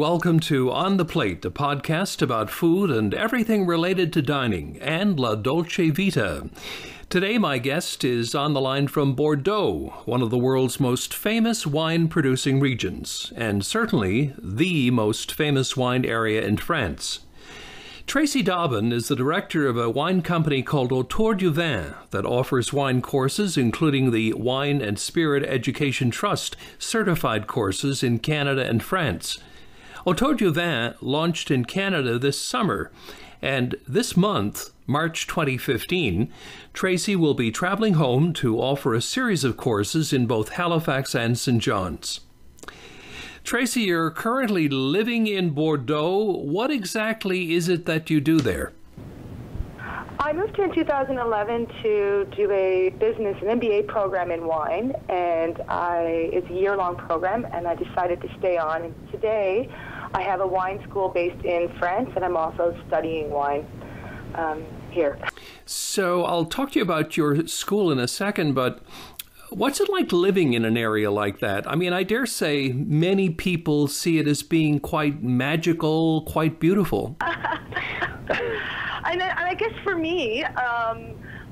welcome to On the Plate, a podcast about food and everything related to dining and La Dolce Vita. Today, my guest is on the line from Bordeaux, one of the world's most famous wine-producing regions, and certainly the most famous wine area in France. Tracey Dobbin is the director of a wine company called Autour Du Vin that offers wine courses, including the Wine and Spirit Education Trust certified courses in Canada and France. Autour Du Vin launched in Canada this summer, and this month, March 2015, Tracey will be traveling home to offer a series of courses in both Halifax and St. John's. Tracey, you're currently living in Bordeaux. What exactly is it that you do there? I moved here in 2011 to do an MBA program in wine, and it's a year-long program, and I decided to stay on. And today, I have a wine school based in France, and I'm also studying wine here. So I'll talk to you about your school in a second, but what's it like living in an area like that? I mean, I dare say many people see it as being quite magical, quite beautiful. And I guess for me,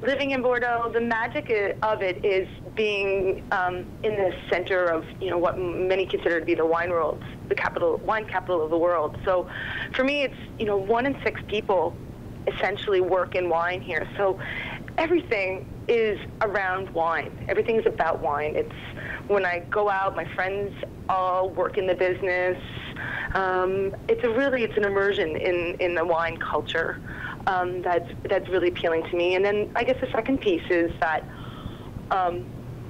living in Bordeaux, the magic of it is being in the center of, what many consider to be the wine world, wine capital of the world. So for me, it's, 1 in 6 people essentially work in wine here. So everything is around wine. Everything is about wine. It's when I go out, my friends all work in the business. It's an immersion in the wine culture that's really appealing to me. And then I guess the second piece is that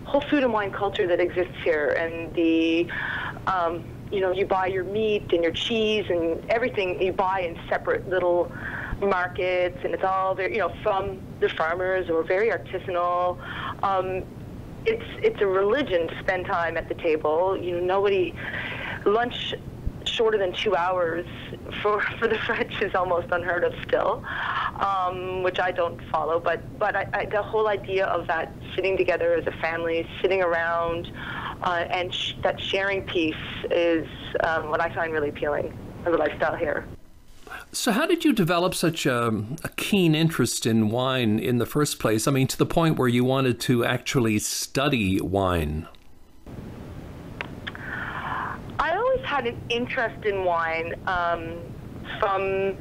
whole food and wine culture that exists here, and the you buy your meat and your cheese and everything you buy in separate little markets, and it's all very, from the farmers, or very artisanal. It's a religion to spend time at the table. Lunch shorter than 2 hours for the French is almost unheard of still, which I don't follow. But the whole idea of that sitting together as a family, sitting around, and that sharing piece is what I find really appealing of the lifestyle here. So how did you develop such a keen interest in wine in the first place? I mean, to the point where you wanted to actually study wine? I always had an interest in wine. From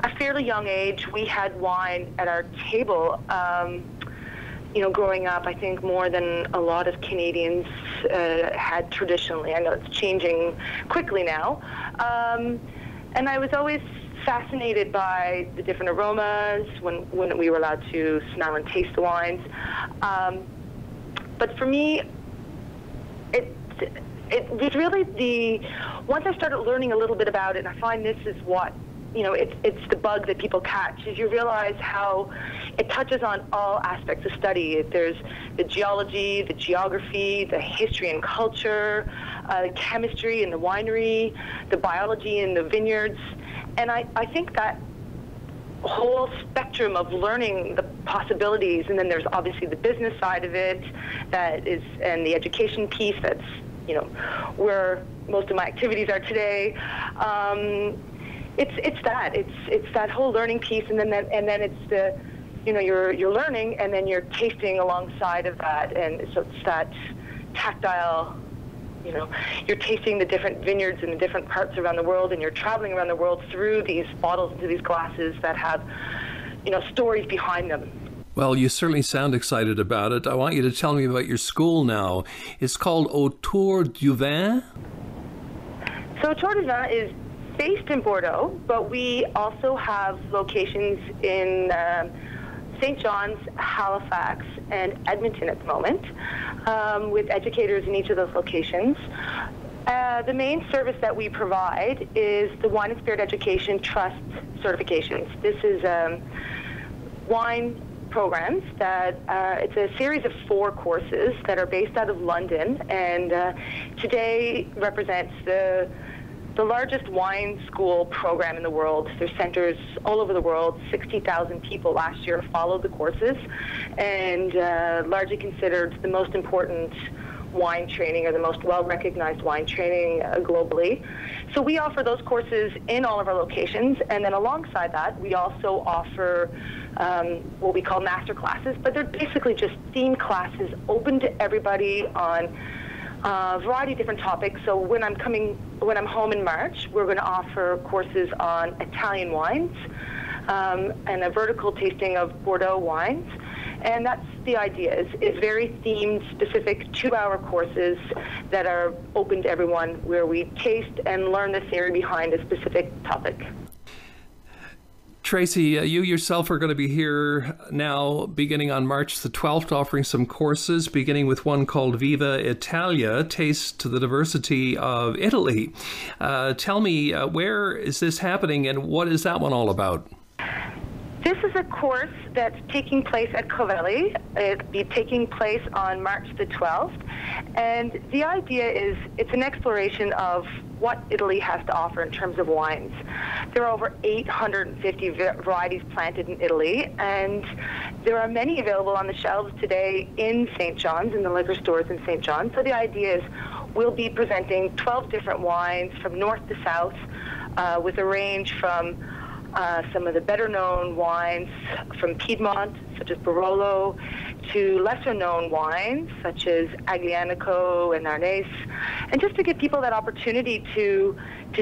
a fairly young age, we had wine at our table. Growing up, I think more than a lot of Canadians had traditionally. I know it's changing quickly now. And I was always fascinated by the different aromas when we were allowed to smell and taste the wines. But for me, it was really once I started learning a little bit about it, and I find this is what, it's the bug that people catch, is you realize how it touches on all aspects of study. There's the geology, the geography, the history and culture, the chemistry in the winery, the biology in the vineyards. And I think that whole spectrum of learning the possibilities, and then there's obviously the business side of it, and the education piece, that's, where most of my activities are today. It's that whole learning piece, and then it's the, you're learning, and then you're tasting alongside of that, and so it's that tactile. You're tasting the different vineyards in the different parts around the world, and you're traveling around the world through these bottles, through these glasses that have, stories behind them. Well, you certainly sound excited about it. I want you to tell me about your school now. It's called Autour Du Vin? So Autour Du Vin is based in Bordeaux, but we also have locations in St. John's, Halifax, and Edmonton at the moment, with educators in each of those locations. The main service that we provide is the Wine and Spirit Education Trust certifications. This is wine programs that it's a series of 4 courses that are based out of London, and today represents the largest wine school program in the world. There's centers all over the world. 60,000 people last year followed the courses, and largely considered the most important wine training, or the most well-recognized wine training globally. So we offer those courses in all of our locations, and then alongside that, we also offer what we call master classes, but they're basically just themed classes open to everybody on a variety of different topics. So when I'm home in March, we're going to offer courses on Italian wines and a vertical tasting of Bordeaux wines. And that's the idea, is very themed, specific 2-hour courses that are open to everyone, where we taste and learn the theory behind a specific topic. Tracey, you yourself are going to be here now beginning on March the 12th, offering some courses, beginning with one called Viva Italia, Taste the Diversity of Italy. Tell me, where is this happening and what is that one all about? This is a course that's taking place at Covelli. It'll be taking place on March the 12th. And the idea is it's an exploration of what Italy has to offer in terms of wines. There are over 850 varieties planted in Italy, and there are many available on the shelves today in St. John's, in the liquor stores in St. John's. So the idea is we'll be presenting 12 different wines from north to south, with a range from some of the better-known wines from Piedmont, such as Barolo, to lesser-known wines, such as Aglianico and Arnese, and just to give people that opportunity to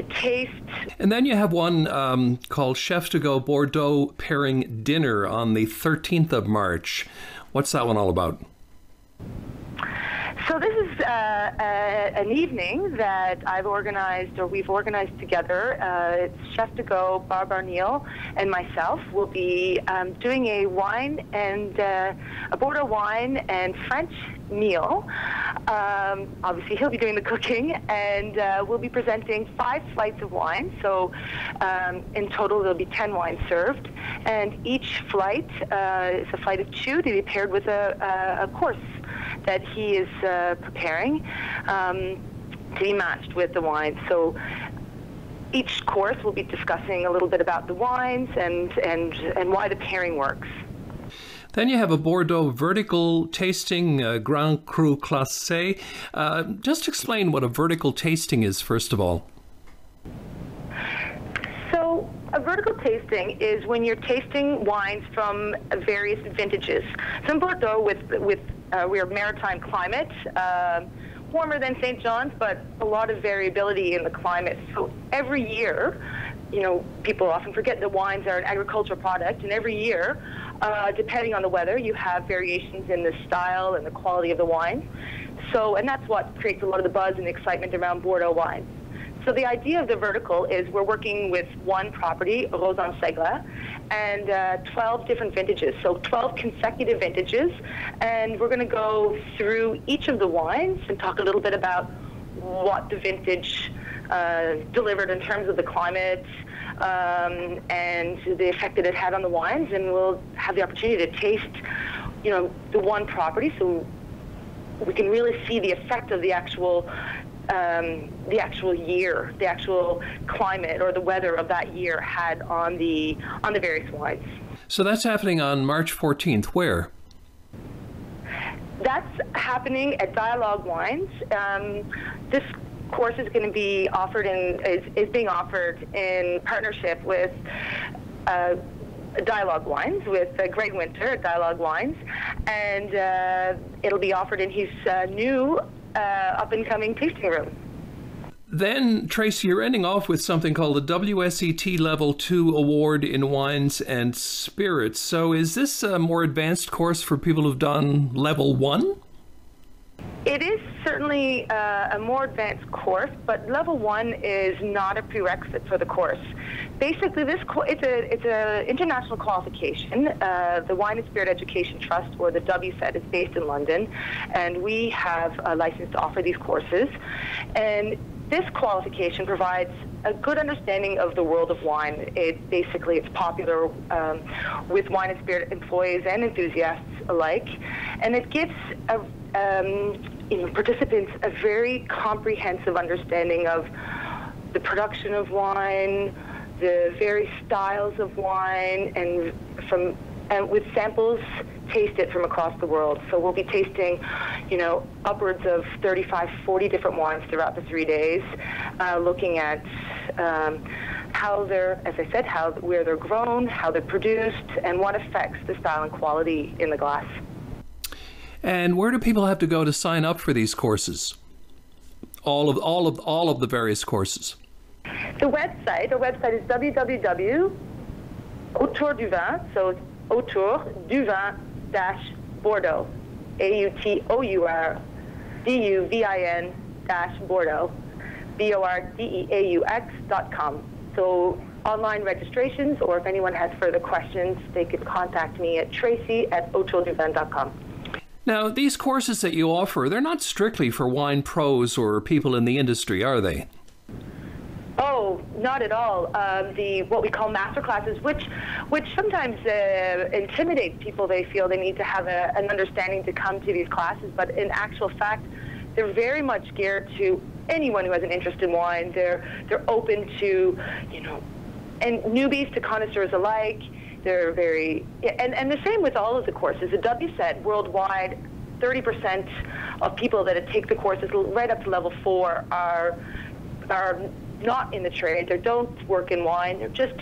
taste. And then you have one called Chef to Go Bordeaux Pairing Dinner on the 13th of March. What's that one all about? So this is an evening that I've organized, or we've organized together. It's Chef to Go, Barb Arneal, and myself will be doing a wine and a Bordeaux wine and French meal. Obviously, he'll be doing the cooking, and we'll be presenting 5 flights of wine. So in total, there'll be 10 wines served, and each flight is a flight of 2 to be paired with a course that he is preparing to be matched with the wine. So each course will be discussing a little bit about the wines and why the pairing works. Then you have a Bordeaux vertical tasting, Grand Cru Classé. Just explain what a vertical tasting is, first of all. So a vertical tasting is when you're tasting wines from various vintages. So in Bordeaux, we are maritime climate, warmer than St. John's, but a lot of variability in the climate. So every year, people often forget that wines are an agricultural product, and every year, depending on the weather, you have variations in the style and the quality of the wine. So, and that's what creates a lot of the buzz and excitement around Bordeaux wines. So the idea of the vertical is we're working with one property, Rosan-Segla, and 12 different vintages, so 12 consecutive vintages, and we're going to go through each of the wines and talk a little bit about what the vintage delivered in terms of the climate and the effect that it had on the wines, and we'll have the opportunity to taste, the one property, so we can really see the effect of the actual year, the actual climate or the weather of that year had on the various wines. So that's happening on March 14th. Where? That's happening at Dialogue Wines. This course is going to be offered is being offered in partnership with Dialogue Wines, with Greg Winter at Dialogue Wines, and it'll be offered in his new up-and-coming tasting room. Then, Tracey, you're ending off with something called the WSET Level 2 Award in Wines and Spirits. So is this a more advanced course for people who've done Level 1? It is certainly a more advanced course, but Level 1 is not a prerequisite for the course. Basically, it's an international qualification. The Wine and Spirit Education Trust, or the WSET, is based in London, and we have a license to offer these courses. And this qualification provides a good understanding of the world of wine. It's popular with wine and spirit employees and enthusiasts alike, and it gives participants a very comprehensive understanding of the production of wine, the various styles of wine, and from and with samples tasted from across the world. So we'll be tasting, upwards of 35, 40 different wines throughout the 3 days, looking at how they're, as I said, where they're grown, how they're produced, and what affects the style and quality in the glass. And where do people have to go to sign up for these courses? All of the various courses. Our website is www.Autour Du Vin, so it's Autour Du Vin Bordeaux, AUTOURDUVIN-Bordeaux, BORDEAUX.com. So online registrations, or if anyone has further questions, they could contact me at Tracey@autourduvin.com. Now, these courses that you offer, they're not strictly for wine pros or people in the industry, are they? Oh, not at all. What we call master classes, which sometimes intimidate people. They feel they need to have an understanding to come to these classes, but in actual fact, they're very much geared to anyone who has an interest in wine. They're open to, and newbies to connoisseurs alike. They're very, and the same with all of the courses. The WSET worldwide, 30% of people that take the courses right up to level 4 are not in the trade. They don't work in wine. They're just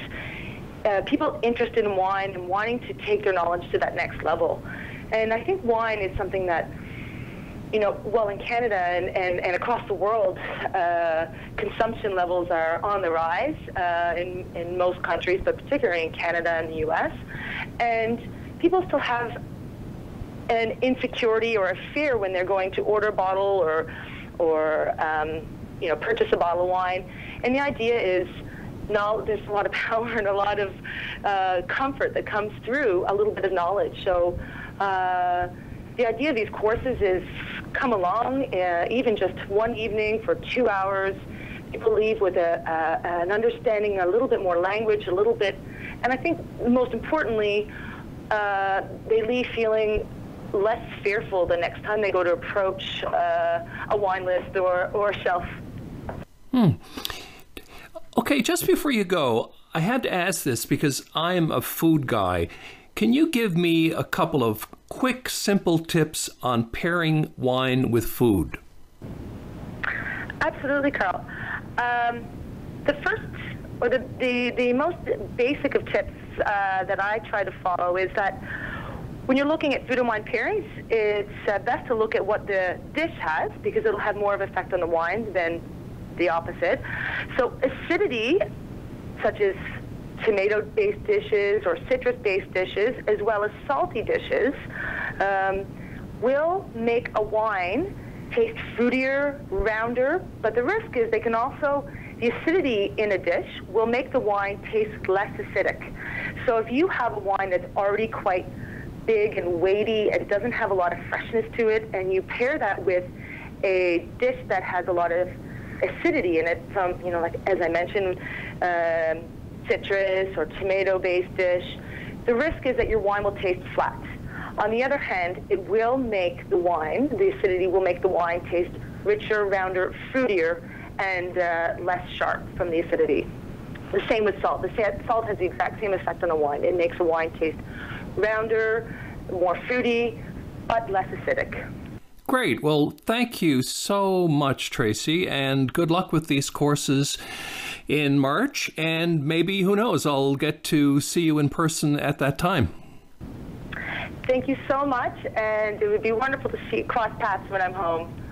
people interested in wine and wanting to take their knowledge to that next level. And I think wine is something that, well, in Canada and across the world, consumption levels are on the rise in most countries, but particularly in Canada and the U.S. And people still have an insecurity or a fear when they're going to order a bottle or purchase a bottle of wine. And the idea is, there's a lot of power and a lot of comfort that comes through a little bit of knowledge. So the idea of these courses is come along, even just one evening for 2 hours. People leave with an understanding, a little bit more language, a little bit, and I think most importantly, they leave feeling less fearful the next time they go to approach a wine list or a shelf. Okay, just before you go, I had to ask this because I'm a food guy. Can you give me a couple of quick, simple tips on pairing wine with food? Absolutely, Karl. The first, or the most basic of tips that I try to follow is that when you're looking at food and wine pairings, it's best to look at what the dish has, because it'll have more of an effect on the wine than the opposite. So acidity, such as tomato-based dishes or citrus-based dishes, as well as salty dishes, will make a wine taste fruitier, rounder, but the risk is the acidity in a dish will make the wine taste less acidic. So if you have a wine that's already quite big and weighty and doesn't have a lot of freshness to it, and you pair that with a dish that has a lot of acidity in it from, like as I mentioned, citrus or tomato-based dish, the risk is that your wine will taste flat. On the other hand, the acidity will make the wine taste richer, rounder, fruitier, and less sharp from the acidity. The same with salt. Salt has the exact same effect on a wine. It makes a wine taste rounder, more fruity, but less acidic. Great. Well, thank you so much, Tracey, and good luck with these courses in March. And maybe, who knows, I'll get to see you in person at that time. Thank you so much, and it would be wonderful to cross paths when I'm home.